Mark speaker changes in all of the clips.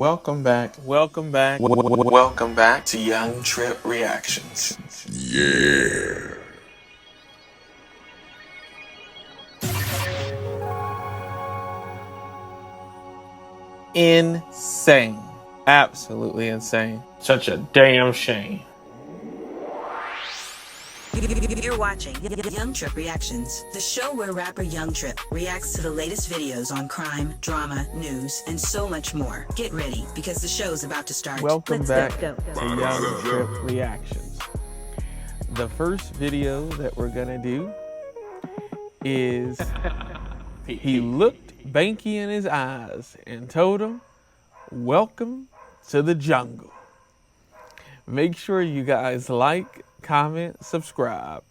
Speaker 1: Welcome back. Welcome back to Young Tripp Reactions. Yeah. Insane. Absolutely insane. Such a damn shame.
Speaker 2: You're watching Young Tripp Reactions, the show where rapper Young Tripp reacts to the latest videos on crime, drama, news, and so much more. Get ready, because the show's about to start.
Speaker 1: Welcome back to Young Tripp Reactions. The first video that we're gonna do is he looked Banky in his eyes and told him, "Welcome to the jungle." Make sure you guys like, comment, subscribe,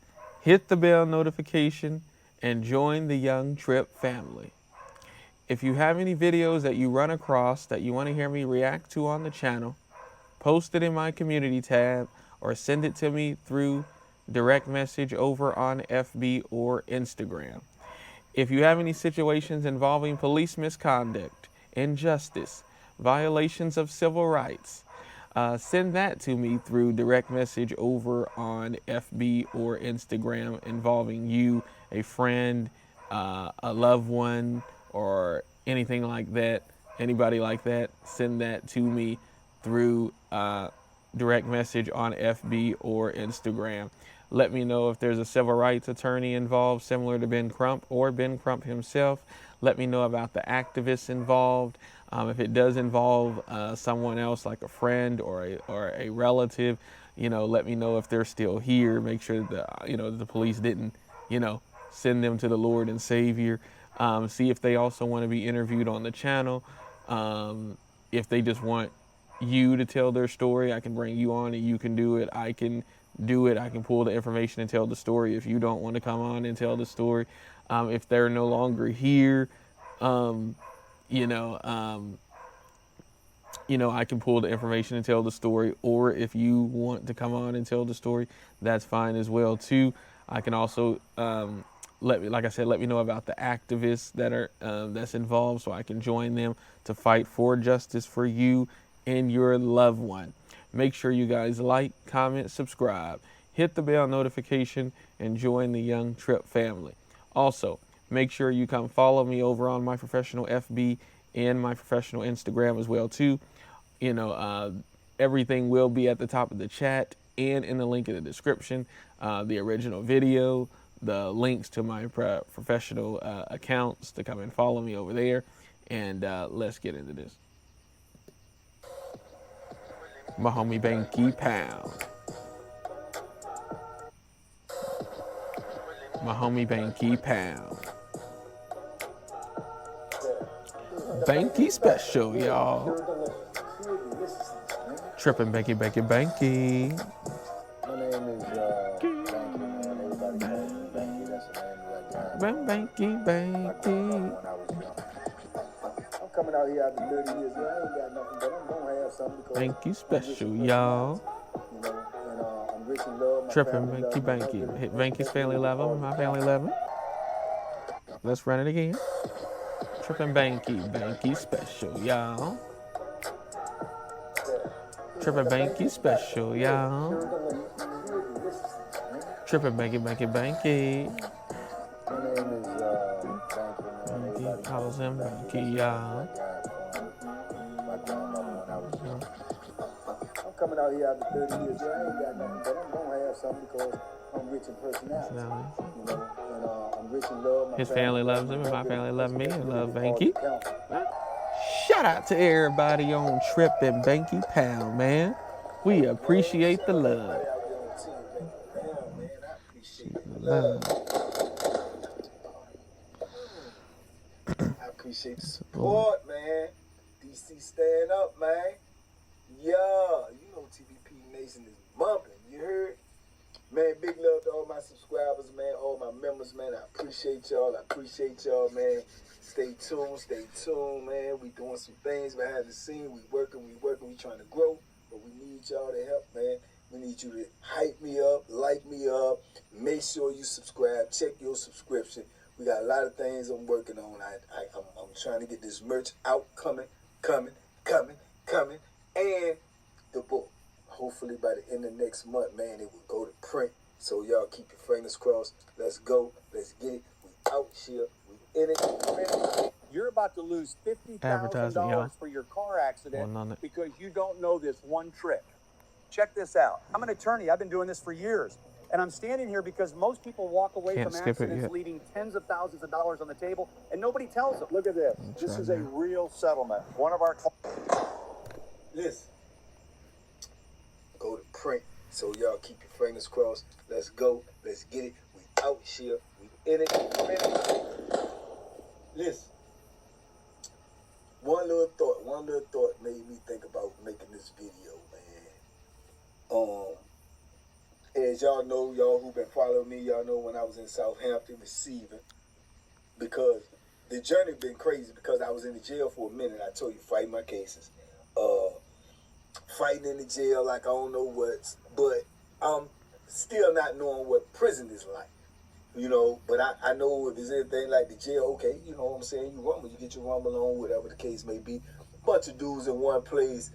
Speaker 1: hit the bell notification, and join the Young Tripp family. If you have any videos that you run across that you want to hear me react to on the channel, post it in my community tab or send it to me through direct message over on FB or Instagram. If you have any situations involving police misconduct, injustice, violations of civil rights, send that to me through direct message over on FB or Instagram involving you, a friend, a loved one, or anything like that. Anybody like that, send that to me through direct message on FB or Instagram. Let me know if there's a civil rights attorney involved, similar to Ben Crump or Ben Crump himself. Let me know about the activists involved. If it does involve someone else, like a friend or a relative, let me know if they're still here. Make sure that the police didn't, send them to the Lord and Savior. See if they also want to be interviewed on the channel. If they just want you to tell their story, I can bring you on and you can do it. I can do it. I can pull the information and tell the story if you don't want to come on and tell the story. If they're no longer here, I can pull the information and tell the story. Or if you want to come on and tell the story, that's fine as well too. I can also let me know about the activists that are that's involved, so I can join them to fight for justice for you and your loved one. Make sure you guys like, comment, subscribe, hit the bell notification, and join the Young Tripp family. Also, make sure you come follow me over on my professional FB and my professional Instagram as well too. Everything will be at the top of the chat and in the link in the description. The original video, the links to my professional accounts to come and follow me over there. And let's get into this. My homie Banky Pound. My homie Banky Pound. Banky special, y'all. Trippin' Banky.
Speaker 3: My name is Banky.
Speaker 1: Banky.
Speaker 3: I'm coming out here after 30 years. I ain't got nothing, but I'm gonna have something.
Speaker 1: Banky special, y'all.
Speaker 3: I'm rich in love.
Speaker 1: Trippin' Banky. Hit Banky's family love him, my family love him. Let's run it again. Trippin' Banky special, y'all. Trippin' Banky special, y'all. Trippin' Banky.
Speaker 3: My name is
Speaker 1: Banky calls him Banky, y'all.
Speaker 3: I'm coming out here after 30 years. I ain't got nothing, but I'm gonna have something because I'm rich in personality. I'm rich in love.
Speaker 1: His family loves him, and my family loves me, and love Banky. Shout out to everybody on Tripp and Banky Pound, man. We appreciate the love.
Speaker 3: I appreciate the support, man. DC stand up, man. Yeah, TBP Nation is bumping. You heard? Man, big love to all my subscribers, man, all my members, man. I appreciate y'all. Man. Stay tuned, man. We doing some things behind the scene. We working. We trying to grow, but we need y'all to help, man. We need you to hype me up, like me up. Make sure you subscribe. Check your subscription. We got a lot of things I'm working on. I'm trying to get this merch out, coming. coming, and the book. Hopefully by the end of next month, man, it will go to print. So y'all keep your fingers crossed. Let's go. Let's get it. We out here. We in it.
Speaker 4: You're about to lose $50,000 for your car accident because you don't know this one trick. Check this out. I'm an attorney. I've been doing this for years. And I'm standing here because most people walk away from accidents leaving tens of thousands of dollars on the table, and nobody tells them. Look at this. This is a real settlement. One of our...
Speaker 3: Listen. Go to print. So y'all keep your fingers crossed. Let's go. Let's get it. We out here. We in it. Listen. One little thought made me think about making this video, man. As y'all know, y'all who've been following me, y'all know when I was in Southampton receiving, because the journey been crazy because I was in the jail for a minute. I told you, fighting my cases. Fighting in the jail like I don't know what, but I'm still not knowing what prison is like. You know, but I know if there's anything like the jail, okay, you know what I'm saying, you rumble, you get your rumble on, whatever the case may be. Bunch of dudes in one place,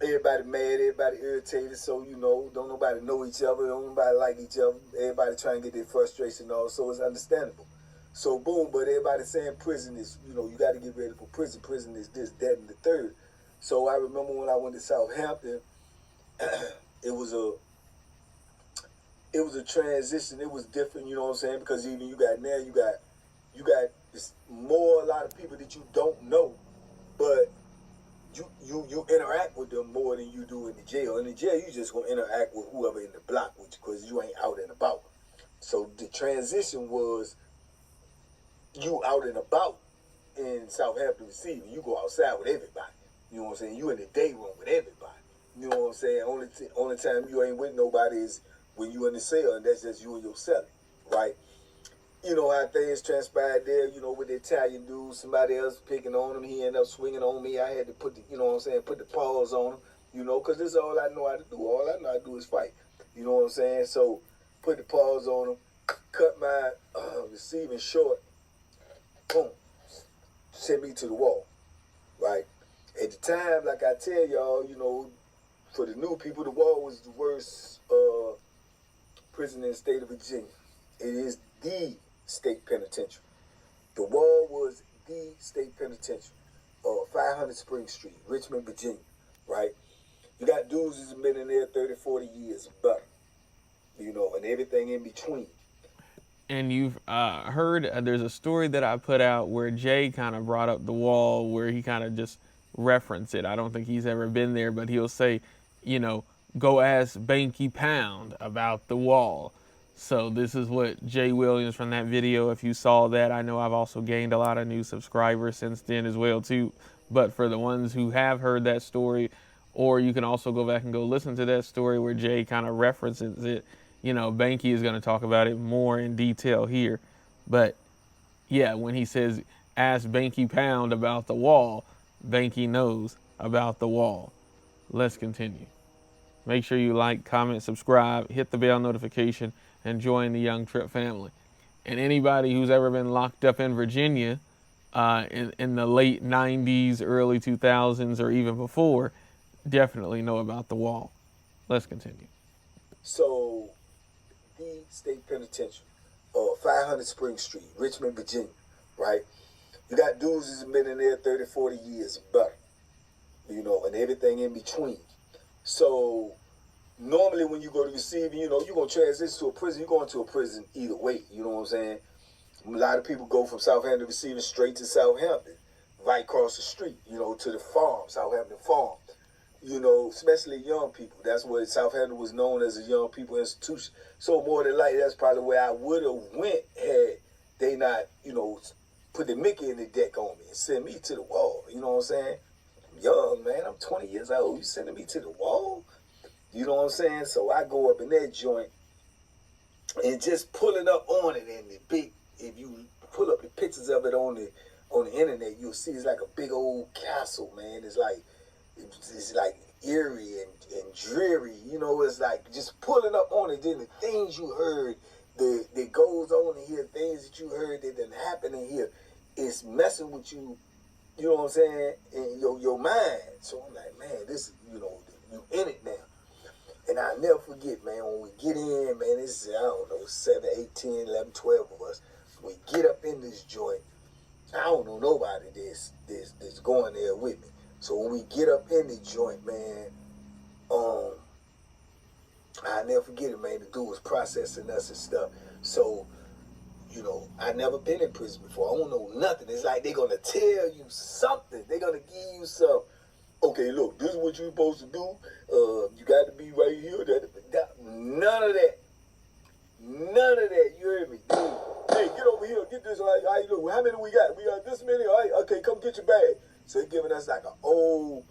Speaker 3: everybody mad, everybody irritated, so, you know, don't nobody know each other, don't nobody like each other, everybody trying to get their frustration off, so it's understandable. So, boom, but everybody saying prison is, you know, you got to get ready for prison, prison is this, that, and the third. So I remember when I went to Southampton, it was a transition. It was different, you know what I'm saying? Because even you got a lot of people that you don't know, but you interact with them more than you do in the jail. In the jail, you just gonna interact with whoever in the block with you because you ain't out and about. So the transition was you out and about in Southampton receiving. You go outside with everybody. You know what I'm saying? You in the day room with everybody. You know what I'm saying? Only time you ain't with nobody is when you in the cell, and that's just you and your cellie, right? You know how things transpired there, you know, with the Italian dude, somebody else picking on him, he ended up swinging on me. I had to put the, you know what I'm saying, put the paws on him, you know, because this is all I know how to do. All I know how to do is fight. You know what I'm saying? So, put the paws on him, cut my receiving short, boom, sent me to the wall, right? At the time, like I tell y'all, you know, for the new people, the wall was the worst prison in the state of Virginia. It is the state penitentiary. The wall was the state penitentiary. 500 Spring Street, Richmond, Virginia, right? You got dudes who's been in there 30, 40 years, better, you know, and everything in between.
Speaker 1: And you've heard, there's a story that I put out where Jay kind of brought up the wall, where he kind of just referenced it. I don't think he's ever been there, but he'll say, you know, go ask Banky Pound about the wall. So this is what Jay Williams from that video, if you saw that, I know I've also gained a lot of new subscribers since then as well too. But for the ones who have heard that story, or you can also go back and go listen to that story where Jay kind of references it, you know, Banky is going to talk about it more in detail here. But yeah, when he says, ask Banky Pound about the wall, Banky knows about the wall. Let's continue. Make sure you like, comment, subscribe, hit the bell notification, and join the Young Tripp family. And anybody who's ever been locked up in Virginia in the late 90s, early 2000s, or even before, definitely know about the wall. Let's continue.
Speaker 3: So, the state penitentiary, 500 Spring Street, Richmond, Virginia, right? You got dudes who's been in there 30, 40 years, better, you know, and everything in between. So, normally when you go to receiving, you know, you're going to transition to a prison. You're going to a prison either way, you know what I'm saying? A lot of people go from Southampton receiving straight to Southampton, right across the street, you know, to the farm, Southampton farm. You know, especially young people. That's what Southampton was known as, a young people institution. So more than likely, that's probably where I would have went had they not, you know, put the Mickey in the deck on me and send me to the wall. You know what I'm saying? I'm young, man. I'm 20 years old. You sending me to the wall? You know what I'm saying? So I go up in that joint and just pulling up on it in the big, if you pull up the pictures of it on the internet, you'll see it's like a big old castle, man. It's like eerie and dreary, you know. It's like just pulling up on it. Then the things you heard, that goes on in here, things that you heard that didn't happen in here, it's messing with you you know what I'm saying, in your mind. So I'm like, man, this is, you know, you in it now. And I'll never forget, man, when we get in, man, this is, I don't know, 7, 8, 10, 11, 12 of us. We get up in this joint. I don't know nobody that's going there with me. So when we get up in the joint, man, I'll never forget it, man. The dude was processing us and stuff. So, you know, I never been in prison before. I don't know nothing. It's like they're going to tell you something. They're going to give you some, okay, look, this is what you're supposed to do. You got to be right here. None of that. None of that. You heard me? Dude, hey, get over here. Get this. All right, look, how many we got? We got this many. All right, okay, come get your bag. So they're giving us like an old,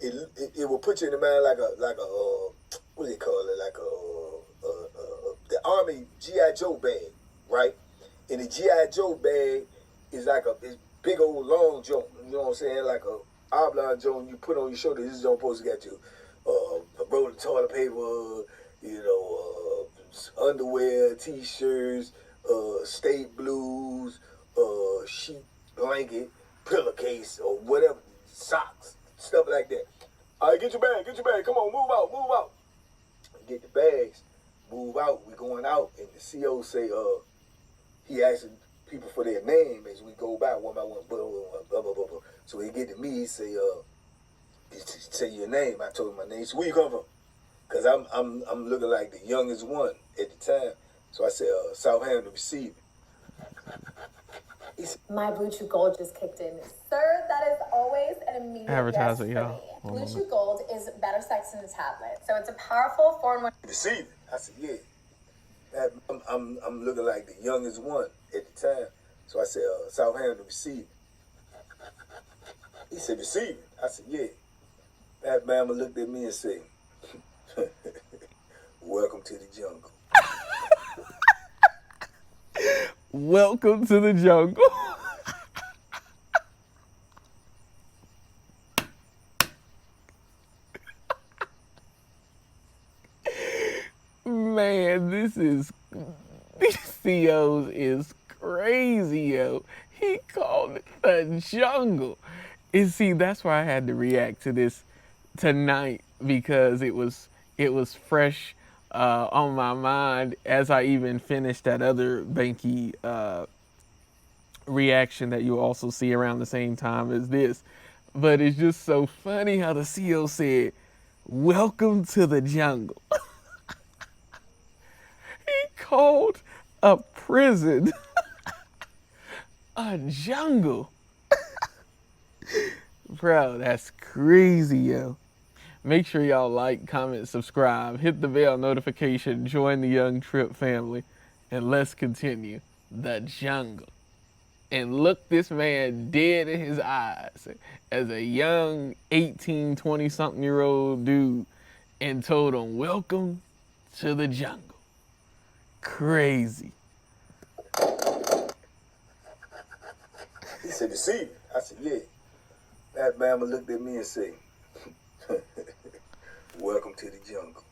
Speaker 3: it will put you in the mind like a what do they call it? Like the Army G.I. Joe bag, right? And the G.I. Joe bag is like this big old long joint, you know what I'm saying? Like a oblong joint you put on your shoulder. This is supposed to get you a roll of toilet paper, you know, underwear, t-shirts, state blues, sheet, blanket, pillowcase, or whatever, socks, stuff like that. All right, get your bag, come on, move out. Get the bags, move out, we going out, and the CO say, he asking people for their name as we go by one by one, blah, blah, blah, blah. So he get to me, he say, say your name. I told him my name. So where you come from? Cause I'm looking like the youngest one at the time. So I said, Southampton receiving.
Speaker 5: My Blue Chew Gold just kicked in. Sir, that is always an immediate yes for me. Blue Chew Gold is better sex in a tablet. So it's a powerful 4-in-1.
Speaker 3: Receiving. I said, yeah. I'm looking like the youngest one at the time. So I said, Southampton receiving. He said, receiving. I said, yeah. That mama looked at me and said, welcome to the jungle.
Speaker 1: Welcome to the jungle. Man, these COs is crazy, yo. He called it the jungle. And see, that's why I had to react to this tonight, because it was fresh on my mind as I even finished that other Banky reaction that you'll also see around the same time as this. But it's just so funny how the CO said, welcome to the jungle. He called a prison a jungle. Bro, that's crazy, yo. Make sure y'all like, comment, subscribe, hit the bell notification, join the Young Tripp family, and let's continue the jungle. And look this man dead in his eyes as a young 18, 20-something-year-old dude and told him, welcome to the jungle. Crazy.
Speaker 3: He said, receiving. I said, yeah. That mama looked at me and said, welcome to the jungle.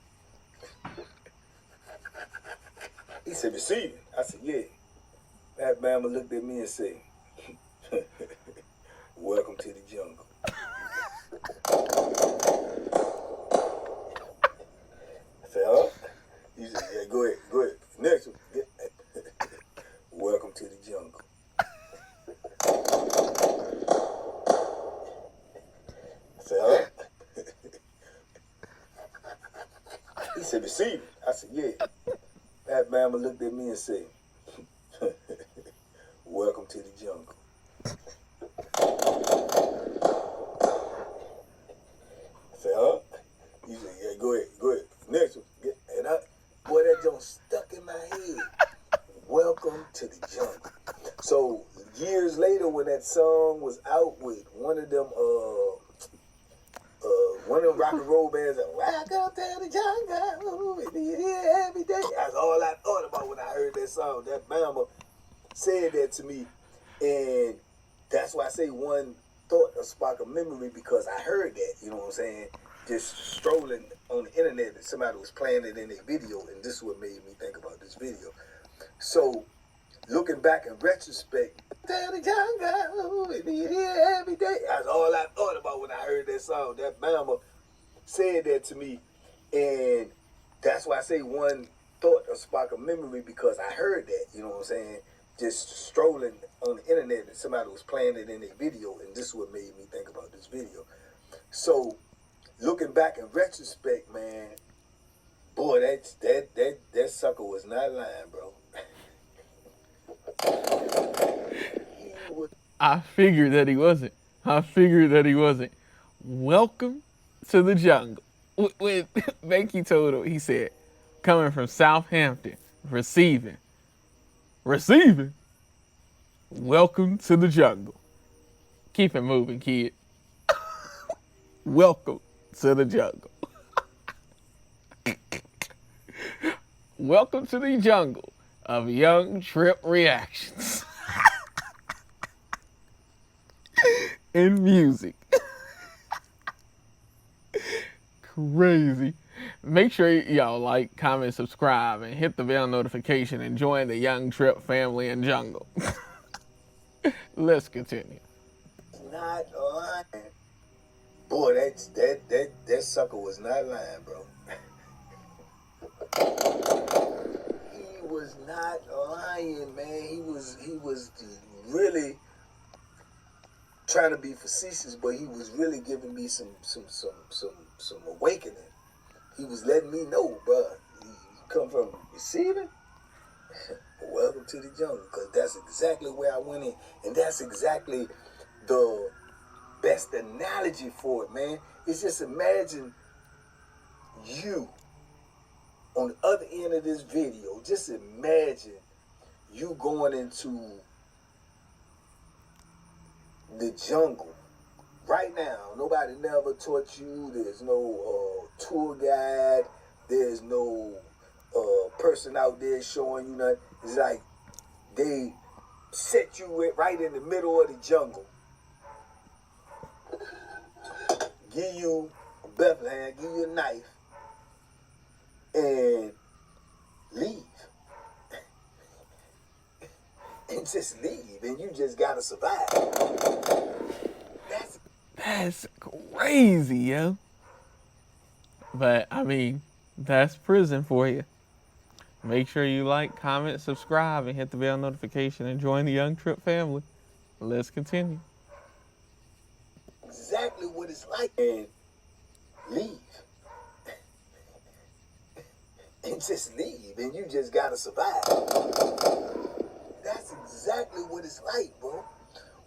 Speaker 3: He said, receiving. I said, yeah. That mama looked at me and said, welcome to the jungle. I said, huh? He said, yeah, go ahead. Next one. Welcome to the jungle. I said, huh? He said, receiving. I said, yeah. That mama looked at me and said, welcome to the jungle. I said, huh? He said, yeah, go ahead. Next one. And boy, that joint stuck in my head. Welcome to the jungle. So years later, when that song was out with one of them rock and roll bands that welcome to the jungle, we be here every day. That's all I thought about when I heard that song. That mama said that to me, and that's why I say one thought, a spark of memory, because I heard that, you know what I'm saying, just strolling on the internet, and somebody was playing it in a video, and this is what made me think about this video. So looking back in retrospect Tell the jungle, we be here every day. That's all I thought about when I heard that song. That mama said that to me. And that's why I say one thought, a spark of memory, because I heard that, you know what I'm saying? Just strolling on the internet and somebody was playing it in a video, and this is what made me think about this video. So, looking back in retrospect, man, boy, that sucker was not lying, bro.
Speaker 1: I figured that he wasn't. Welcome to the jungle. When Banky told him, he said, coming from Southampton, receiving. Welcome to the jungle. Keep it moving, kid. Welcome to the jungle. Welcome to the jungle of Young Tripp reactions. And music. Crazy. Make sure y'all like, comment, subscribe, and hit the bell notification and join the Young Tripp family and jungle. Let's continue.
Speaker 3: Not lying. Boy, that sucker was not lying, bro. He was not lying, man. He was really trying to be facetious, but he was really giving me some awakening. He was letting me know, bro, you come from receiving? Welcome to the jungle, because that's exactly where I went in. And that's exactly the best analogy for it, man. It's just imagine you on the other end of this video. Just imagine you going into the jungle right now. Nobody never taught you. There's no tour guide. There's no person out there showing you nothing. It's like they set you right in the middle of the jungle. Give you a Bethlehem, give you a knife, and leave. And just leave, and you just gotta survive.
Speaker 1: That's crazy, yo. But, I mean, that's prison for you. Make sure you like, comment, subscribe, and hit the bell notification and join the Young Tripp family. Let's continue.
Speaker 3: Exactly what it's like, and leave. And just leave, and you just gotta survive. That's exactly what it's like, bro.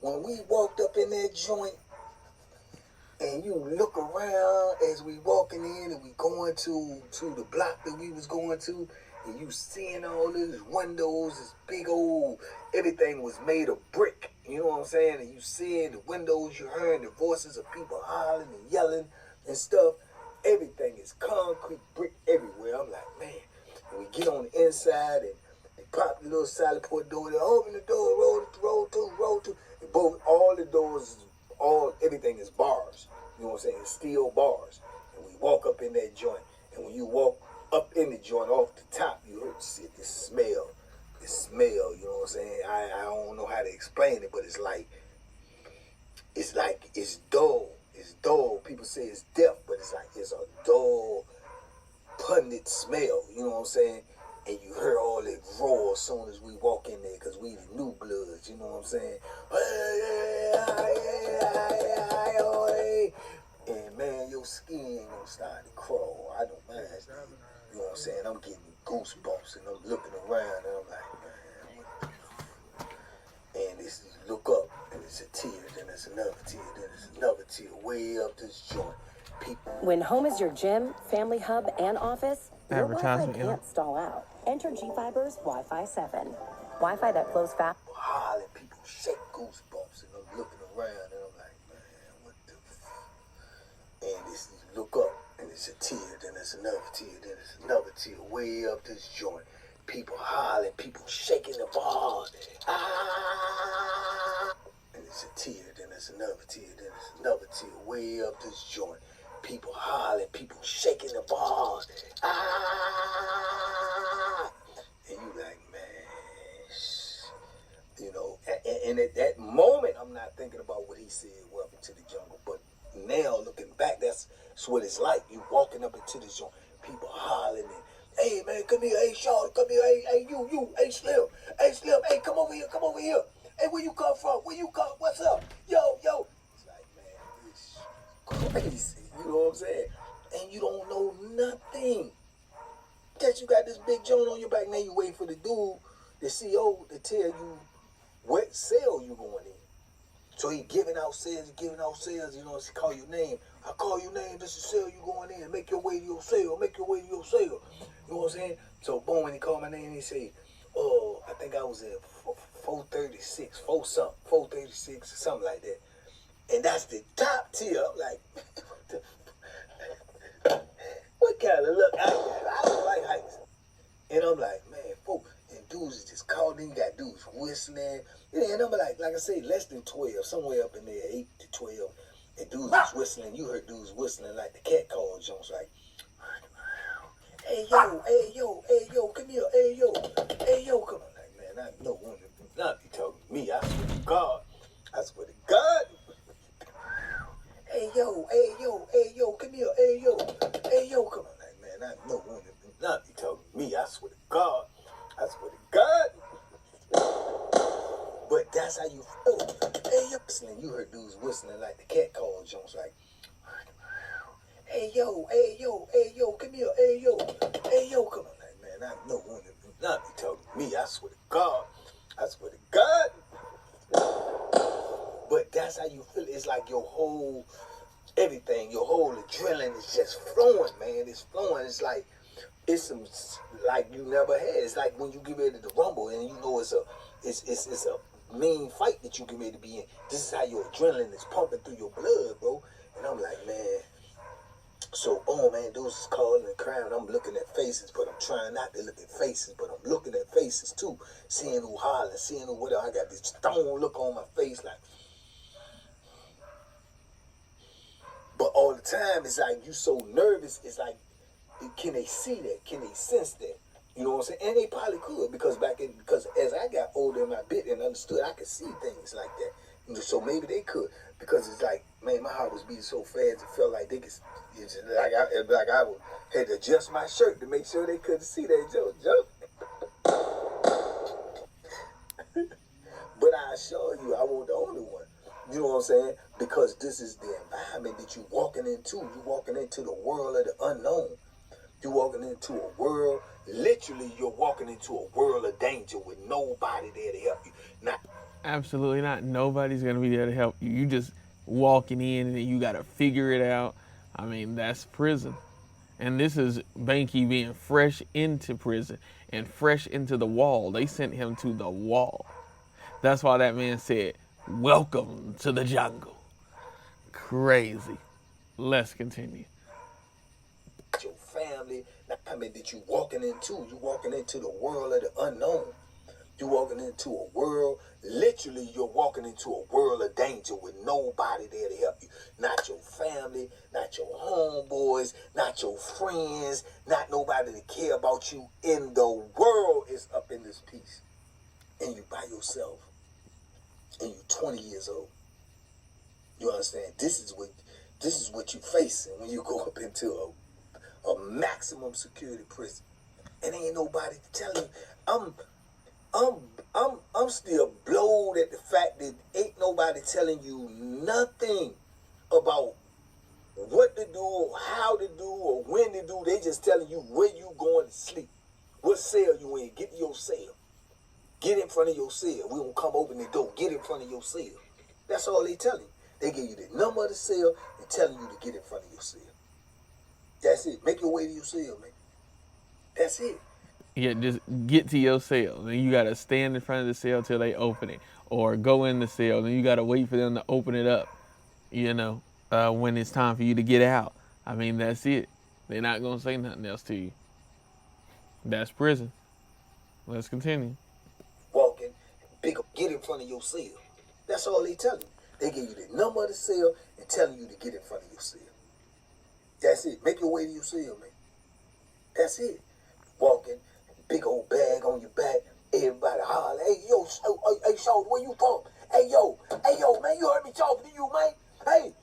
Speaker 3: When we walked up in that joint, and you look around as we walking in and we going to the block that we was going to, and you seeing all these windows, this big old, everything was made of brick, you know what I'm saying? And you seeing the windows, you hearing the voices of people hollering and yelling and stuff. Everything is concrete, brick everywhere. I'm like, man. And we get on the inside and they pop the little side port door, they open the door, roll two. And both, all the doors, everything is bars. You know what I'm saying? It's steel bars. And we walk up in that joint. And when you walk up in the joint off the top, you heard this smell. You know what I'm saying? I don't know how to explain it, but it's dull. It's dull. People say it's deaf, but it's a dull, pungent smell. You know what I'm saying? And you heard all that roar as soon as we walk in there, because we the new bloods. You know what I'm saying? And man, your skin gonna start to crawl. I don't mind. You know what I'm saying? I'm getting goosebumps, and I'm looking around, and I'm like, man, what the? And this, you look up, and it's a tear, then it's another tear, then it's another tear, way up this joint. People.
Speaker 6: When home is your gym, family hub, and office, your Wi-Fi
Speaker 1: Advertisement,
Speaker 6: can't stall out. Enter G-Fiber's Wi-Fi 7. Wi-Fi that flows fast.
Speaker 3: Hollering, people shake goosebumps, and I'm looking around, and I'm like, man, what the? And this, you look up, and it's a tear, then it's another tear, then it's another tear, way up this joint. People hollering, people shaking the bars. Ah! And it's a tear, then it's another tear, then it's another tear, way up this joint. People hollering, people shaking the bars. Ah! And you like, man, You know, and at that moment, I'm not thinking about what he said, welcome to the jungle. But now, looking back, that's what it's like. You walking up into the jungle, people hollering, and, hey, man, come here, hey, Shawty, come here, hey, you, hey, Slim, hey, come over here. Hey, where you come from? What's up? Yo. It's like, man, it's crazy, you know what I'm saying? And you don't know nothing. That you got this big joint on your back, now you waiting for the dude, the CO, to tell you what cell you going in. So he giving out sales, you know, he call your name. I call your name, this is cell you going in. Make your way to your cell. You know what I'm saying? So boom, when he called my name, he say, oh, I think I was at 436, 436, something like that. And that's the top tier. I'm like, what kind of luck I got? I don't like heights. And I'm like, man, folks, and dudes just called in, you got dudes whistling. And I'm like I say, less than 12, somewhere up in there, 8 to 12. And dudes was whistling. You heard dudes whistling like the cat call Jones, like, hey yo, come here, hey yo, come on. Like, man, I know one of them not be talking to me. I swear to God. Hey yo, come here, hey yo, come on. Like, man, I know one of them not be talking to me. I swear to God. But that's how you feel. Hey yo, you heard dudes whistling like the cat call Jones, like, hey yo, come here, hey yo, come on. Like, man, I know one of them not be talking to me. I swear to God. But that's how you feel. It's like your whole, everything, your whole adrenaline is just flowing, man. It's flowing. It's like, it's some, like you never had. It's like when you get ready to rumble and you know it's a mean fight that you get ready to be in. This is how your adrenaline is pumping through your blood, bro. And I'm like, man. So, man, dudes is calling and crying. I'm looking at faces, but I'm trying not to look at faces, but I'm looking at faces too. Seeing who hollering, seeing who whatever. I got this stone look on my face, like. But all the time, it's like you so nervous. It's like, can they see that? Can they sense that? You know what I'm saying? And they probably could, because as I got older in my bit and understood, I could see things like that. You know, so maybe they could, because it's like, man, my heart was beating so fast, it felt like they could. It's like I had to adjust my shirt to make sure they couldn't see that joke. But I assure you, I wasn't the only one. You know what I'm saying? Because this is the environment that you're walking into. You're walking into the world of the unknown. You're walking into a world, literally you're walking into a world of danger with nobody there to help you.
Speaker 1: Absolutely not. Nobody's going to be there to help you. You just walking in and you got to figure it out. I mean, that's prison. And this is Banky being fresh into prison and fresh into the wall. They sent him to the wall. That's why that man said, welcome to the jungle. Crazy. Let's continue.
Speaker 3: Your family, I mean, that you're walking into the world of the unknown. You're walking into a world, literally you're walking into a world of danger with nobody there to help you. Not your family, not your homeboys, not your friends, not nobody to care about you. In the world is up in this piece. And you by yourself. And you're 20 years old. You understand? This is what you're facing when you go up into a maximum security prison. And ain't nobody telling you. I'm still blowed at the fact that ain't nobody telling you nothing about what to do or how to do or when to do. They just telling you where you going to sleep, what cell you in. Get to your cell. Get in front of your cell. We won't come open the door. Get in front of your cell. That's all they tell you. They give you the number of the cell and telling you to get in front of your cell. That's it. Make your way to your cell, man. That's it.
Speaker 1: Yeah, just get to your cell. Then you got to stand in front of the cell till they open it. Or go in the cell. Then you got to wait for them to open it up, when it's time for you to get out. I mean, that's it. They're not going to say nothing else to you. That's prison. Let's continue.
Speaker 3: Walking, get in front of your cell. That's all they tell you. They give you the number of the cell and telling you to get in front of your cell. That's it. Make your way to your cell, man. That's it. Walking, big old bag on your back, Everybody holler, hey, yo, hey, Shawty, where you from? Hey, yo, man, you heard me talking to you, man. Hey.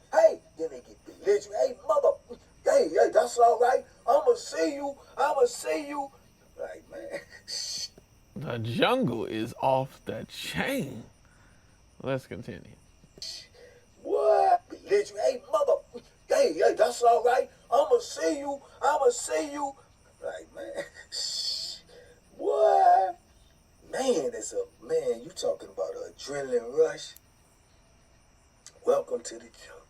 Speaker 3: Then they get belligerent. Hey, mother, hey, that's all right. I'ma see you. Like, man.
Speaker 1: The jungle is off the chain. Let's continue.
Speaker 3: What? Belligerent. Hey, mother, hey, that's all right. I'ma see you. Like, man. What? Man, you talking about an adrenaline rush. Welcome to the jungle.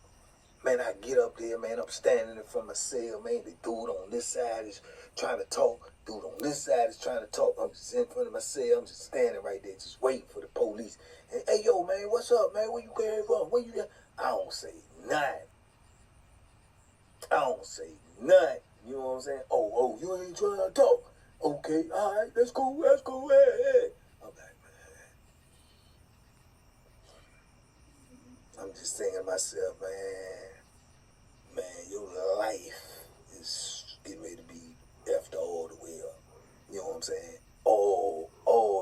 Speaker 3: Man, I get up there, man, I'm standing in front of my cell, man, the dude on this side is trying to talk, dude on this side is trying to talk, I'm just in front of my cell, I'm just standing right there, just waiting for the police. And, hey, yo, man, what's up, man, where you came from, where you at? I don't say nothing. You know what I'm saying? Oh, you ain't trying to talk. Okay, all right, that's cool, hey. I'm like, man, I'm just thinking to myself, man, your life is getting ready to be effed all the way up. You know what I'm saying? All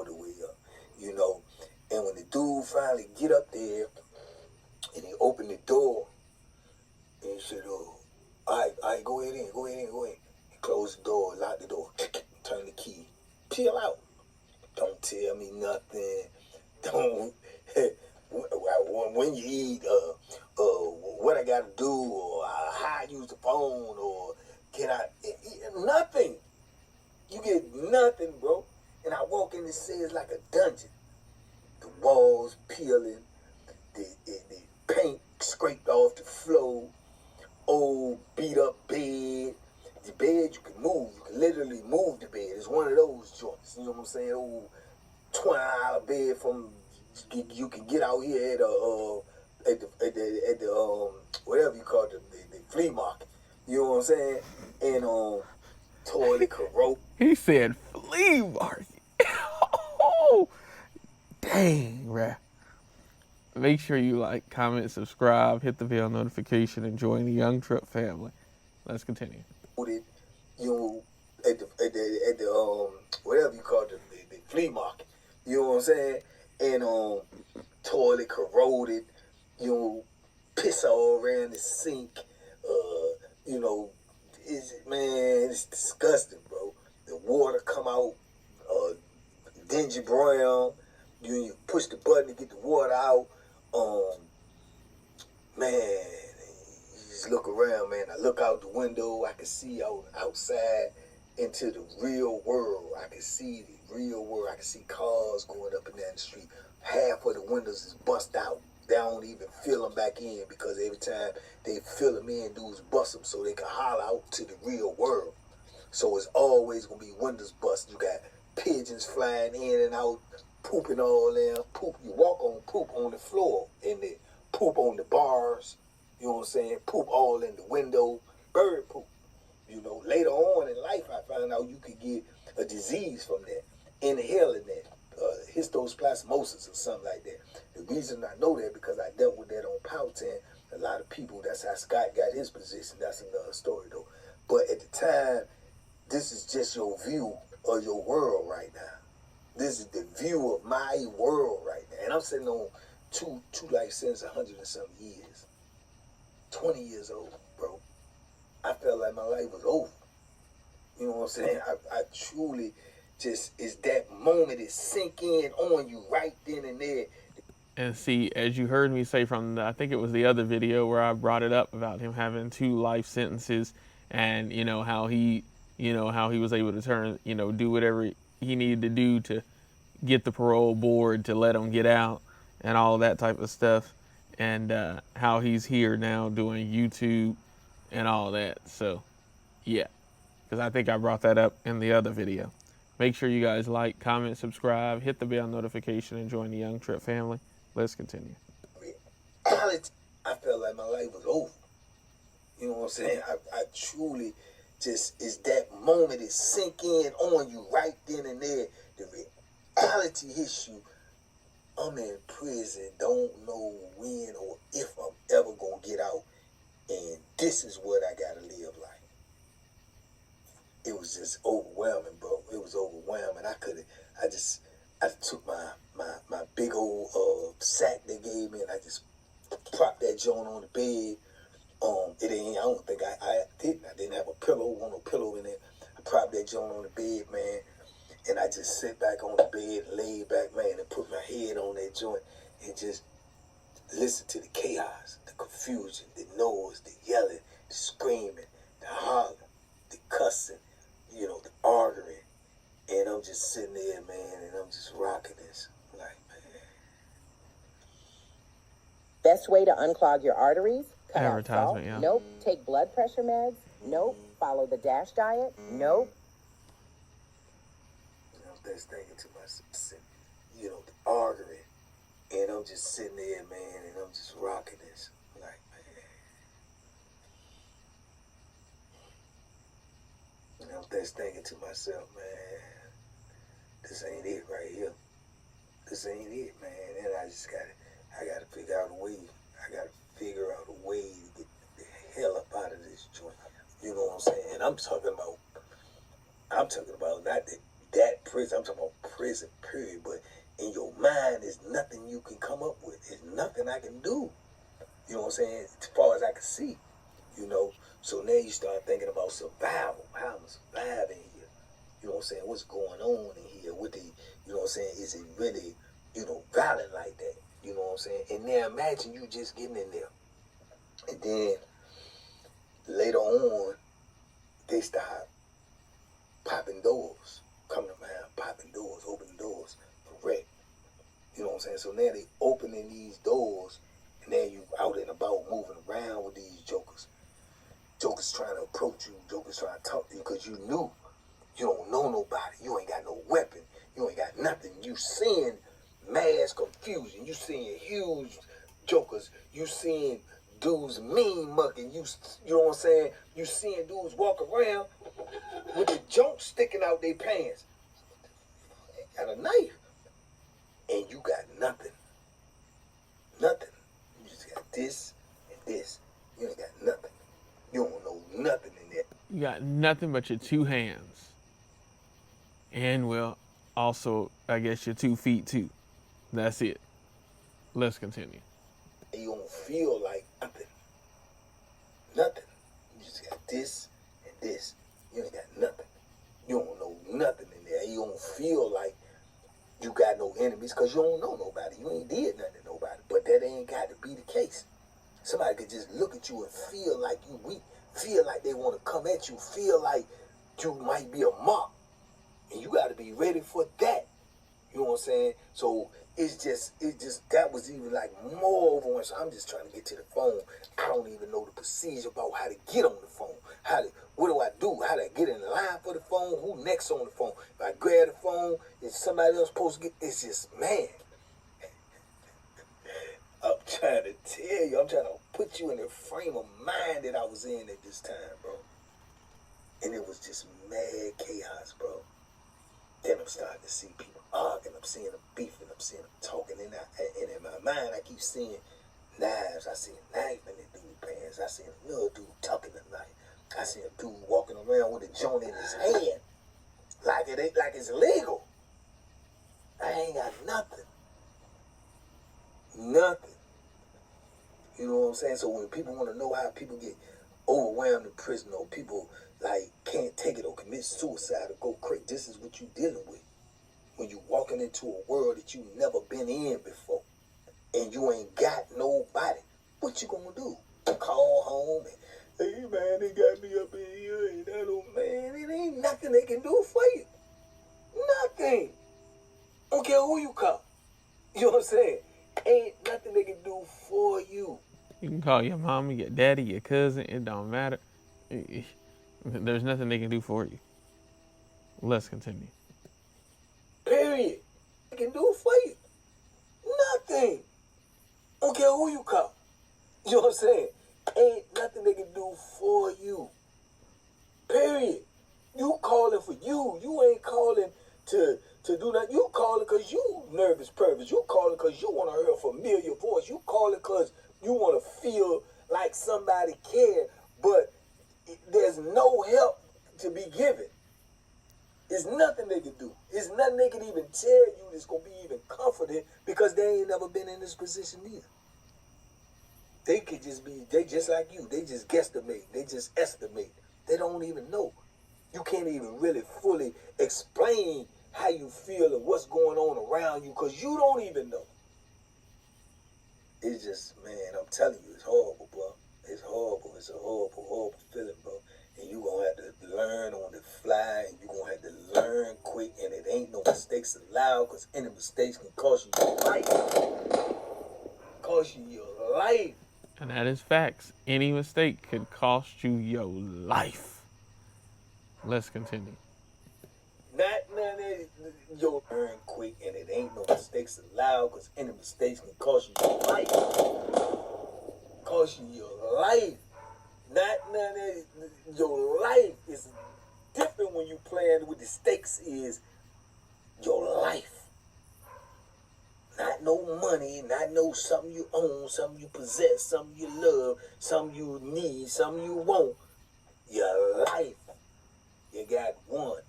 Speaker 3: the way up. You know, and when the dude finally get up there and he opened the door and he said, oh, all right, go ahead in. He closed the door, locked the door, turn the key, peel out. Don't tell me nothing. Don't, when you eat, what I gotta do, or how I use the phone, or can I, nothing. You get nothing, bro. And I walk in the cell, it's like a dungeon. The walls peeling, the paint scraped off the floor, old beat up bed. The bed you can move, you can literally move the bed. It's one of those joints, you know what I'm saying? Old $20 bed from you can get out here at the whatever you call it, the flea market. You know what I'm saying? And toilet corrode.
Speaker 1: He said flea market. Oh, dang, bruh. Make sure you like, comment, subscribe, hit the bell notification, and join the Young Tripp family. Let's continue.
Speaker 3: You know, at the whatever you call it, the flea market. You know what I'm saying? And toilet corroded, you know, piss all around the sink. You know, it's disgusting, bro. The water come out dingy brown. You push the button to get the water out. Man, you just look around, man. I look out the window, I can see outside into the real world. I can see the real world. I can see cars going up and down the street. Half of the windows is bust out. They don't even fill them back in because every time they fill them in, dudes bust them so they can holler out to the real world. So it's always going to be windows bust. You got pigeons flying in and out, pooping all in. Poop. You walk on poop on the floor, and the poop on the bars. You know what I'm saying? Poop all in the window. Bird poop. You know, later on in life, I found out you could get a disease from that, inhaling that, histoplasmosis or something like that. The reason I know that because I dealt with that on Powhatan. A lot of people, that's how Scott got his position. That's another story, though. But at the time, this is just your view of your world right now. This is the view of my world right now. And I'm sitting on two life sentences, 100 and something years. 20 years old, bro. I felt like my life was over. You know what I'm saying? I truly just, it's that moment it sink in on you right then and there.
Speaker 1: And see, as you heard me say from I think it was the other video where I brought it up about him having 2 life sentences, and how he was able to do whatever he needed to do to get the parole board to let him get out and all of that type of stuff, and how he's here now doing YouTube and all that. So yeah, because I think I brought that up in the other video. Make sure you guys like, comment, subscribe, hit the bell notification, and join the Young Tripp family. Let's continue.
Speaker 3: I felt like my life was over. You know what I'm saying? I truly just, it's that moment it sink in on you right then and there. The reality hits you. I'm in prison, don't know when or if I'm ever gonna get out, and this is what I gotta live like. It was just overwhelming, bro. It was overwhelming. I took my big old sack they gave me, and I just propped that joint on the bed. I don't think I didn't have a pillow, no pillow in it. I propped that joint on the bed, man, and I just sit back on the bed, lay back, man, and put my head on that joint and just listen to the chaos, the confusion, the noise, the yelling, the screaming, the hollering, the cussing, the arguing. And I'm just sitting there, man, and I'm just rocking this. Like, man.
Speaker 6: Best way to unclog your arteries? Cut out salt?
Speaker 1: Advertisement, yeah.
Speaker 6: Nope. Take blood pressure meds? Nope. Follow the DASH diet? Nope.
Speaker 3: I'm just thinking to myself, the arguing. And I'm just sitting there, man, and I'm just rocking this. Like, man. And I'm just thinking to myself, man, this ain't it right here. This ain't it, man. And I gotta figure out a way. I gotta figure out a way to get the hell up out of this joint. You know what I'm saying? And I'm talking about not that prison. I'm talking about prison, period. But in your mind, there's nothing you can come up with. There's nothing I can do. You know what I'm saying? As far as I can see, So now you start thinking about survival. How I'm surviving here. You know what I'm saying? What's going on in here? You know what I'm saying? Is it really, violent like that? You know what I'm saying? And now imagine you just getting in there. And then later on, they start popping doors, coming around, popping doors, opening doors for wreck. You know what I'm saying? So now they opening these doors, and then you out and about moving around with these jokers. Jokers trying to approach you, jokers trying to talk to you, because you knew you don't know nobody. You ain't got no weapon. You ain't got nothing. You seeing mass confusion. You seeing huge jokers. You seeing dudes mean mucking. You know what I'm saying? You seeing dudes walk around with the junk sticking out their pants. They got a knife. And you got nothing. Nothing. You just got this and this. You ain't got nothing. You don't know nothing in there.
Speaker 1: You got nothing but your 2 hands. And, well, also, I guess your 2 feet, too. That's it. Let's continue.
Speaker 3: You don't feel like nothing. Nothing. You just got this and this. You ain't got nothing. You don't know nothing in there. You don't feel like you got no enemies because you don't know nobody. You ain't did nothing to nobody. But that ain't got to be the case. Somebody could just look at you and feel like you weak. Feel like they want to come at you. Feel like you might be a mark. And you got to be ready for that. You know what I'm saying? So it's just that was even like more overwhelming. So I'm just trying to get to the phone. I don't even know the procedure about how to get on the phone. What do I do? How do I get in line for the phone? Who next on the phone? If I grab the phone, is somebody else supposed to get? It's just, man. I'm trying to tell you. I'm trying to put you in the frame of mind that I was in at this time, bro. And it was just mad chaos, bro. Then I'm starting to see people arguing. I'm seeing them beefing. I'm seeing them talking. And in my mind, I keep seeing knives. I see a knife in the dude's pants. I see another dude tucking a knife. I see a dude walking around with a joint in his hand. Like it's illegal. I ain't got nothing. Nothing. You know what I'm saying? So when people want to know how people get overwhelmed in prison, or people can't take it or commit suicide or go crazy, this is what you dealing with. When you walking into a world that you never been in before, and you ain't got nobody, what you gonna do? Call home and, hey man, they got me up in here, and that old man, it ain't nothing they can do for you. Nothing. Don't care who you call. You know what I'm saying? Ain't nothing they can do for you.
Speaker 1: You can call your mama, your daddy, your cousin. It don't matter. There's nothing they can do for you. Let's continue.
Speaker 3: Period. They can do for you. Nothing. Don't care who you call. You know what I'm saying? Ain't nothing they can do for you. Period. You calling for you. You ain't calling to do that. You calling because you nervous purpose. You calling because you want to hear a familiar voice. You calling because you want to feel like somebody cares, but there's no help to be given. It's nothing they can do. It's nothing they can even tell you that's going to be even comforting because they ain't never been in this position either. They could just be, they just like you. They just guesstimate. They just estimate. They don't even know. You can't even really fully explain how you feel and what's going on around you because you don't even know. It's just, man, I'm telling you, it's horrible, bro. It's horrible. It's a horrible, horrible feeling, bro. And you going to have to learn on the fly, and you going to have to learn quick, and it ain't no mistakes allowed because any mistakes can cost you your life. Cost you your life.
Speaker 1: And that is facts. Any mistake could cost you your life. Let's continue.
Speaker 3: Not none of your learn quick, and it ain't no mistakes allowed because any mistakes can cost you your life. Cost you your life. Not none of your life is different when you playing with the stakes is your life. Not no money, not no something you own, something you possess, something you love, something you need, something you want. Your life. You got one.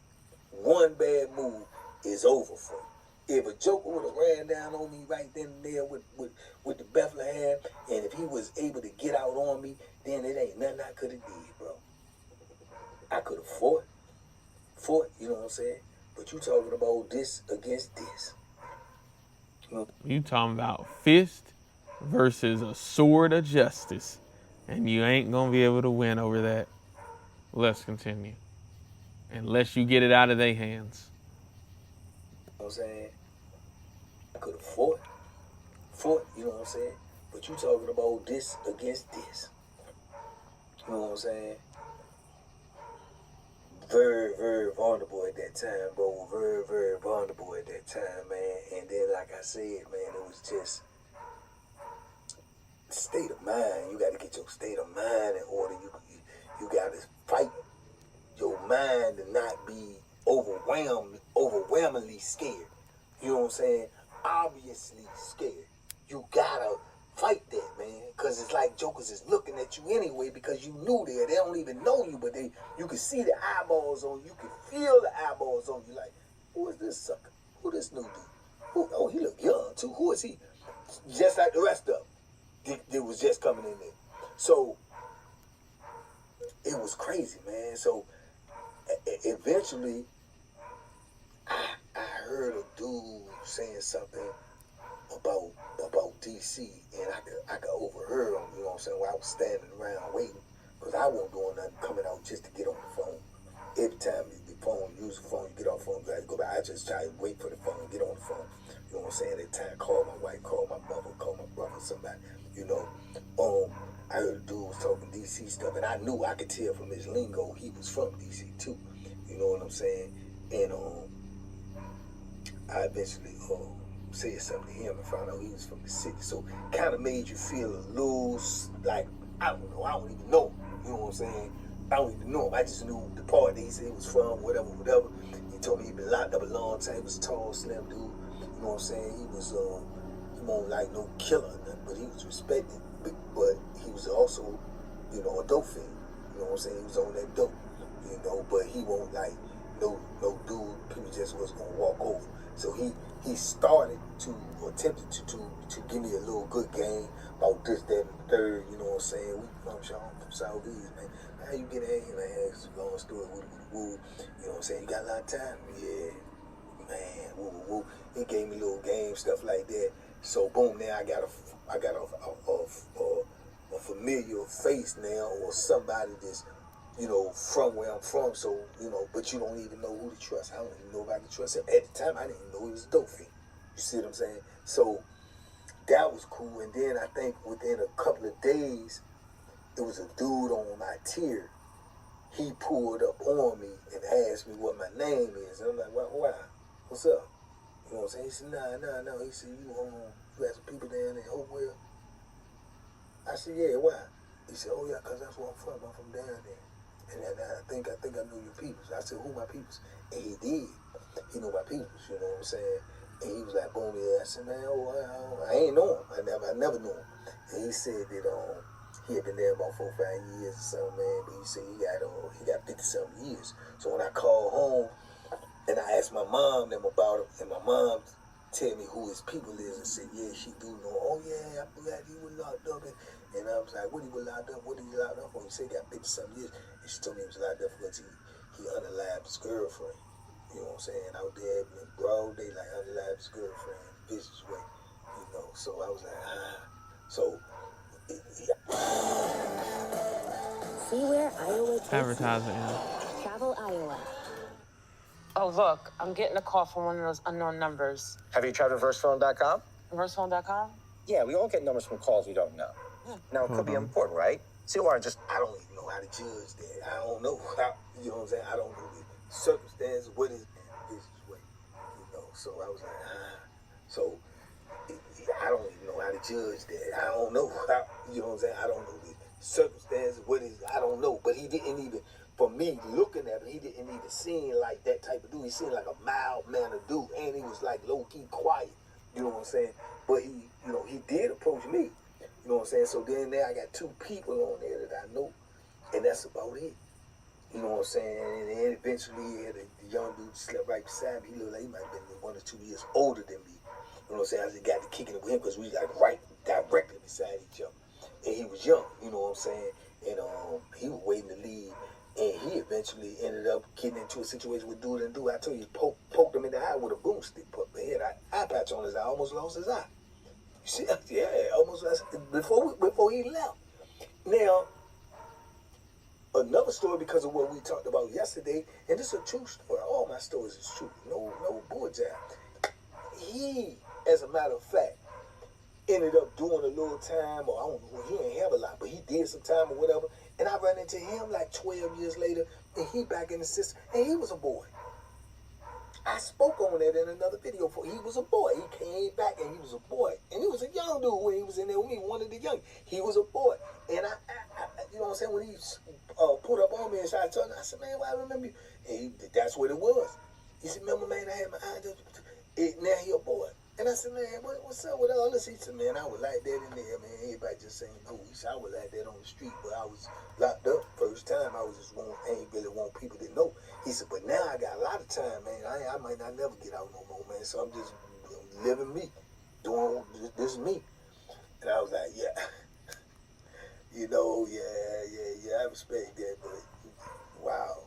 Speaker 3: One bad move is over for you. If a joker would have ran down on me right then and there with the Bethlehem, and if he was able to get out on me, then it ain't nothing I could have did, bro. I could have fought, you know what I'm saying? But you talking about this against this.
Speaker 1: You talking about fist versus a sword of justice, and you ain't gonna be able to win over that. Let's continue. Unless you get it out of their hands.
Speaker 3: You know what I'm saying? I could have fought, you know what I'm saying? But you talking about this against this. You know what I'm saying? Very, very vulnerable at that time, bro. Very, very vulnerable at that time, man. And then, like I said, man, it was just state of mind. You got to get your state of mind in order. You got to fight your mind to not be overwhelmingly scared. You know what I'm saying? Obviously scared. You gotta fight that, man. Because it's like jokers is looking at you anyway because you knew there. They don't even know you, but you can see the eyeballs on you. You can feel the eyeballs on you. Like, who is this sucker? Who this new dude? Oh, he look young, too. Who is he? Just like the rest of them. They was just coming in there. So, it was crazy, man. So, eventually, I heard a dude saying something about DC, and I could overhear him, you know what I'm saying, while I was standing around waiting, because I wasn't doing nothing, coming out just to get on the phone. Every time the phone, use the phone, you get off the phone, you gotta go back. I just try to wait for the phone, get on the phone. You know what I'm saying? At the time, call my wife, call my mother, call my brother, somebody, you know. I heard a dude was talking DC stuff, and I knew, I could tell from his lingo, he was from DC too. You know what I'm saying? And I eventually said something to him and found out he was from the city. So kind of made you feel a little like, I don't know, I don't even know. You know what I'm saying? I don't even know him. I just knew the part that he said he was from, whatever. He told me he'd been locked up a long time. He was a tall, slim dude. You know what I'm saying? He was, he wasn't like no killer or nothing, but he was respected. But he was also, you know, a dope fiend. You know what I'm saying? He was on that dope, you know, but he won't like no dude people just was gonna walk over. So he started to, or attempted to give me a little good game about this, that, and the third, you know what I'm saying? We from South East, man. How you get in here, man? It's a long story, woo. You know what I'm saying? You got a lot of time? Yeah, man, woo. He gave me little game, stuff like that. So boom, now I got a familiar face now, or somebody that's, you know, from where I'm from, so, you know, but you don't even know who to trust. I don't even know if I can trust him. At the time, I didn't even know he was a dope fiend. You see what I'm saying? So, that was cool. And then I think within a couple of days, it was a dude on my tier. He pulled up on me and asked me what my name is. And I'm like, why? What's up? You know what I'm saying? He said, no. He said, you had some people down in Hopewell? I said, yeah, why? He said, oh, yeah, because that's where I'm from. I'm from down there. And I think I know your peoples. I said, who my peoples? And he did. He knew my peoples, you know what I'm saying? And he was like, boom, yeah. I said, man, I ain't know him. I never knew him. And he said that he had been there about 4 or 5 years or something, man. But he said he got 50-something years. So when I called home, And I asked my mom them about him, and my mom tell me who his people is and said, yeah, she do know. Oh, yeah, I'm glad he was locked up. And I was like, what he was locked up? What he locked up for? He said he got 50-something years. And she told me he was locked up because he unalived his girlfriend. You know what I'm saying? Out there in broad daylight, unalived his girlfriend, vicious way. You know, so I was like, So,
Speaker 6: See where Iowa takes
Speaker 1: Advertising.
Speaker 6: you. Travel Iowa.
Speaker 7: Oh, look, I'm getting a call from one of those unknown numbers.
Speaker 8: Have you tried reversephone.com?
Speaker 7: Reversephone.com?
Speaker 8: Yeah, we all get numbers from calls we don't know. Now, it could be important, right? So, or just...
Speaker 3: I don't even know how to judge that. I don't know how, you know what I'm saying? I don't know the circumstances, what is this way, you know? So I was like, So I don't even know how to judge that. I don't know how, you know what I'm saying? I don't know the circumstances, what is, I don't know. But he didn't even, for me looking at him, he didn't even seem like that type of dude. He seemed like a mild-mannered dude, and he was like low-key quiet, you know what I'm saying? But he, you know, he did approach me. You know what I'm saying? So then there I got two people on there that I know, and that's about it. You know what I'm saying? And then eventually the young dude slept right beside me. He looked like he might have been 1 or 2 years older than me. You know what I'm saying? I just got to kicking it with him because we got right directly beside each other. And he was young, you know what I'm saying? And he was waiting to leave. And he eventually ended up getting into a situation with dude and dude. I told you, poked him in the eye with a boomstick. He had an eye patch on his eye, almost lost his eye. See, yeah, almost before he left. Now, another story because of what we talked about yesterday, and this is a true story. All my stories is true. No bullshit. He, as a matter of fact, ended up doing a little time, or I don't know, he ain't have a lot, but he did some time or whatever. And I ran into him like 12 years later, and he back in the system, and he was a boy. I spoke on that in another video. He was a boy. He came back and he was a boy. And he was a young dude when he was in there with me, one of the young. He was a boy. And I you know what I'm saying, when he put up on me and started talking, I said, man, well, I remember you. And that's what it was. He said, remember, man, I had my eye. Now he a boy. And I said, man, what's up with all this? He said, man, I was like that in there, man. Everybody just saying, no. He said, I was like that on the street, but I was locked up first time. I was just ain't really want people to know. He said, but now I got a lot of time, man. I might not never get out no more, man. So I'm just living me, doing this me. And I was like, yeah. You know, yeah, I respect that, but wow.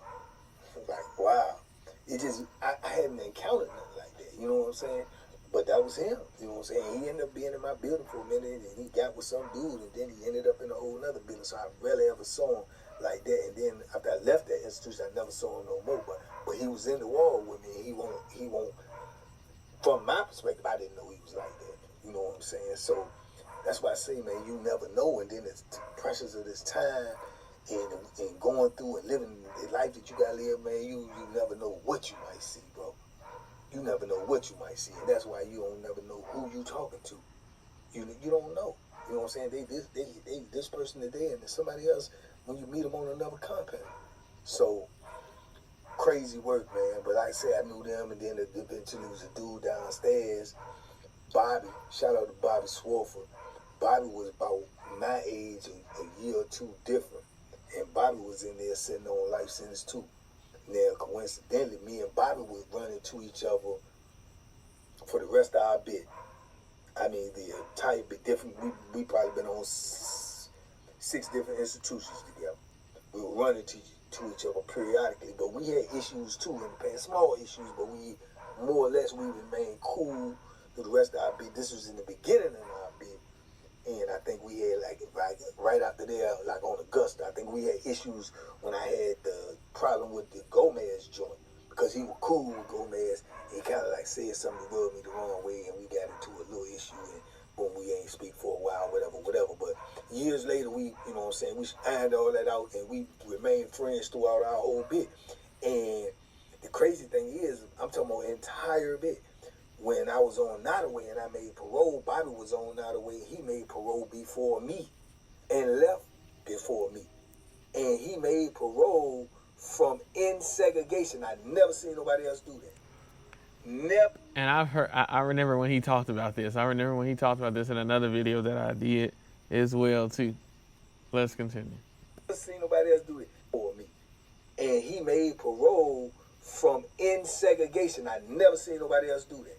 Speaker 3: Like, wow. It just, I hadn't encountered nothing like that. You know what I'm saying? But that was him, you know what I'm saying? He ended up being in my building for a minute, and he got with some dude, and then he ended up in a whole other building, so I rarely ever saw him like that. And then after I left that institution, I never saw him no more, but he was in the wall with me, and he won't, from my perspective, I didn't know he was like that, you know what I'm saying? So that's why I say, man, you never know, and then it's the pressures of this time, and going through and living the life that you gotta live, man, you never know what you might see, bro. You never know what you might see, and that's why you don't never know who you talking to. You don't know. You know what I'm saying? They this person today, and then somebody else when you meet them on another compound. So crazy work, man. But like I said, I knew them, and then eventually was a dude downstairs, Bobby. Shout out to Bobby Swarford. Bobby was about my age, a year or two different, and Bobby was in there sitting on life sentence too. Now, coincidentally, me and Bobby would run into each other for the rest of our bit. I mean, the entire bit different. We probably been on 6 different institutions together. We would run into each other periodically, but we had issues too in the past, small issues, but we more or less we remained cool through the rest of our bit. This was in the beginning of our bit, and I think we had like right after there, like on Augusta, I think we had issues when I had the problem with the Gomez joint, because he was cool with Gomez. He kind of like said something to rub me the wrong way, and we got into a little issue, and boom, we ain't speak for a while, whatever. But years later, we, you know what I'm saying, we ironed all that out, and we remained friends throughout our whole bit. And the crazy thing is, I'm talking about entire bit. When I was on Nottaway and I made parole, Bobby was on Nottaway. He made parole before me and left before me. And he made parole from in segregation. I never seen nobody else do that. Never.
Speaker 1: And I remember when he talked about this. I remember when he talked about this in another video that I did as well too. Let's continue.
Speaker 3: Never seen nobody else do it before me. And he made parole from in segregation. I never seen nobody else do that.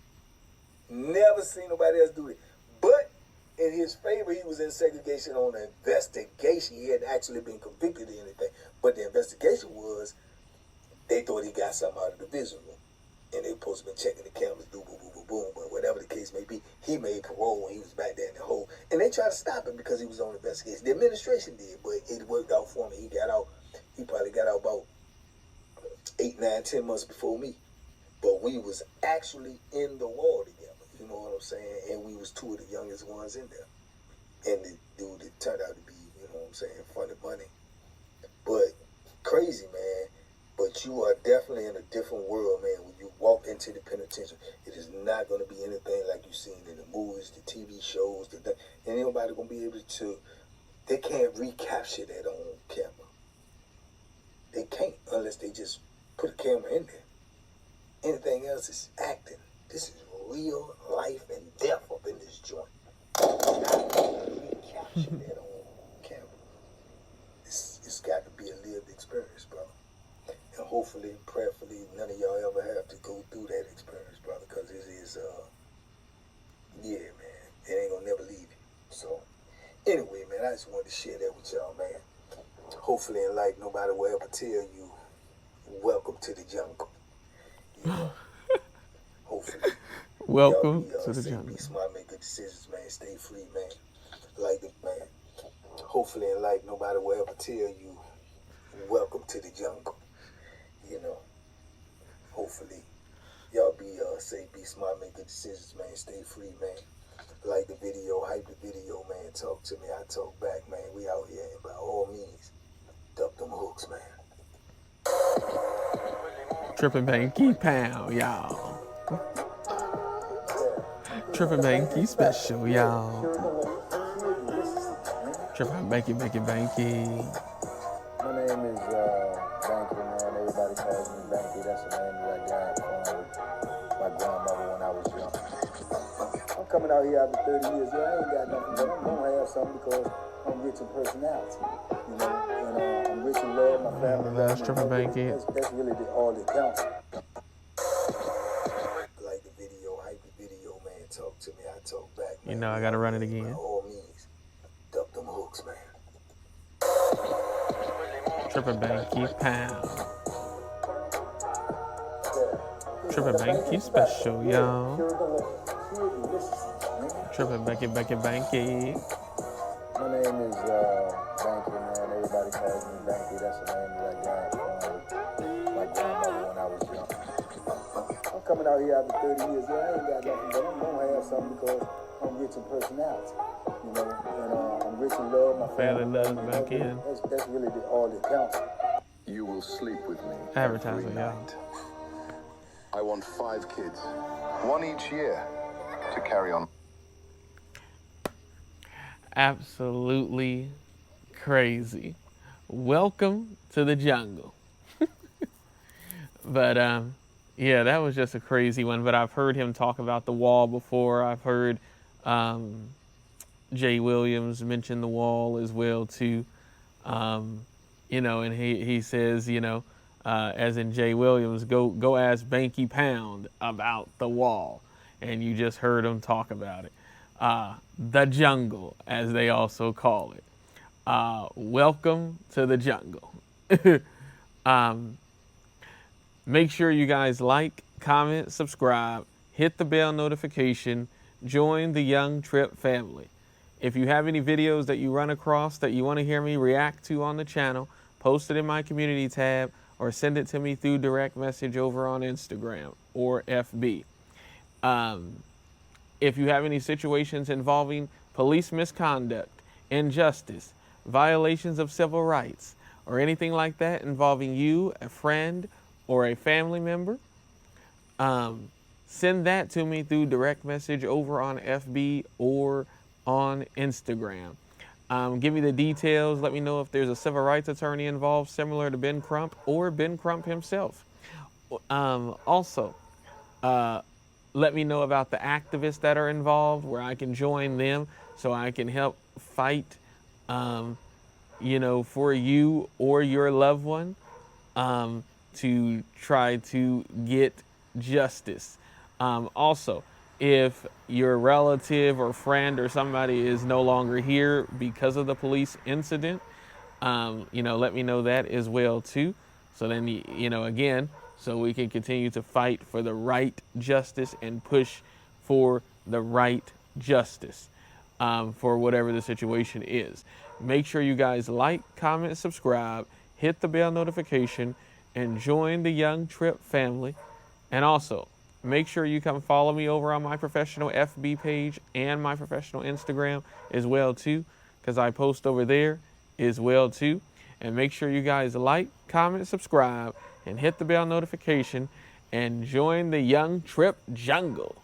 Speaker 3: Never seen nobody else do it. But in his favor, he was in segregation on an investigation. He hadn't actually been convicted of anything. But the investigation was, they thought he got something out of the vision room. And they were supposed to be checking the cameras, boom, boom, boom, boom, boom. But whatever the case may be, he made parole when he was back there in the hole. And they tried to stop him because he was on investigation. The administration did, but it worked out for me. He got out. He probably got out about 8, 9, 10 months before me. But we was actually in the wall together. You know what I'm saying? And we was 2 of the youngest ones in there. And the dude that turned out to be, you know what I'm saying, funny money. But crazy, man. But you are definitely in a different world, man. When you walk into the penitentiary, it is not going to be anything like you've seen in the movies, the TV shows. And ain't nobody going to be able to, they can't recapture that on camera. They can't unless they just put a camera in there. Anything else is acting. This is real life and death up in this joint. Not going to recapture that on camera. It's got to be a lived experience, bro. And hopefully, prayerfully, none of y'all ever have to go through that experience, brother, because it is, yeah, man, it ain't gonna never leave you. So, anyway, man, I just wanted to share that with y'all, man. Hopefully in life, nobody will ever tell you, welcome to the jungle. You know? Hopefully.
Speaker 1: Welcome to the jungle.
Speaker 3: Be smart, make good decisions, man. Stay free, man. Like it, man. Hopefully in life, nobody will ever tell you, welcome to the jungle. You know, hopefully, y'all be safe, be smart, make good decisions, man. Stay free, man. Like the video, hype the video, man. Talk to me, I talk back, man. We out here, and by all means, duck them hooks, man.
Speaker 1: Tripp and Banky Pound, y'all. Tripp and Banky special, y'all. Tripp and Banky.
Speaker 3: My name is Banky, man. Everybody calls me Banky. That's the name that I got from my grandmother when I was young. I'm coming out here after 30 years. Yeah, I ain't got nothing, but I'm gonna have something because I'm rich in personality. You know, and I'm rich in love. My family.
Speaker 1: That's Tripp and Banky.
Speaker 3: That's really all that counts. Like the video, hype the video, man. Talk to me, I talk back. Man.
Speaker 1: You know, I gotta run it again.
Speaker 3: By all means, duck them hooks, man.
Speaker 1: Tripp and Banky Pound. Tripp and Banky special, y'all. Tripp and Banky.
Speaker 3: My name is Banky, man. Everybody calls me Banky. That's the name that I got from my grandmother when I was young. I'm coming out here after 30 years. Yeah, I ain't got nothing, but I'm gonna have something because I'm rich in personality. You know, and I'm rich in love. My family
Speaker 1: loves back in.
Speaker 3: That's really all that counts.
Speaker 9: You will sleep with me
Speaker 1: Advertising,
Speaker 9: every
Speaker 1: y'all.
Speaker 9: night. I want 5 kids, 1 each year, to carry on.
Speaker 1: Absolutely crazy. Welcome to the jungle. But yeah, that was just a crazy one. But I've heard him talk about the wall before. I've heard Jay Williams mention the wall as well too. You know, and he says, you know, as in Jay Williams, go ask Banky Pound about the wall, and you just heard him talk about it. The jungle, as they also call it. Welcome to the jungle. Make sure you guys like, comment, subscribe, hit the bell notification, join the Young Tripp family. If you have any videos that you run across that you want to hear me react to on the channel, post it in my community tab or send it to me through direct message over on Instagram or FB. If you have any situations involving police misconduct, injustice, violations of civil rights, or anything like that involving you, a friend, or a family member, send that to me through direct message over on FB or on Instagram. Give me the details. Let me know if there's a civil rights attorney involved similar to Ben Crump or Ben Crump himself. Also, let me know about the activists that are involved, where I can join them so I can help fight, you know, for you or your loved one. to try to get justice. Also, if your relative or friend or somebody is no longer here because of the police incident, let me know that as well too. So then, again, so we can continue to fight for the right justice and push for the right justice for whatever the situation is. Make sure you guys like, comment, subscribe, hit the bell notification, and join the Young Tripp family. And also, make sure you come follow me over on my professional FB page and my professional Instagram as well too, because I post over there as well too. And make sure you guys like, comment, subscribe, and hit the bell notification, and join the Young Tripp jungle.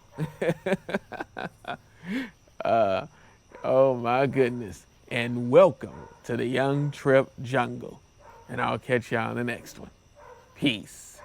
Speaker 1: Oh my goodness. And welcome to the Young Tripp jungle. And I'll catch y'all on the next one. Peace.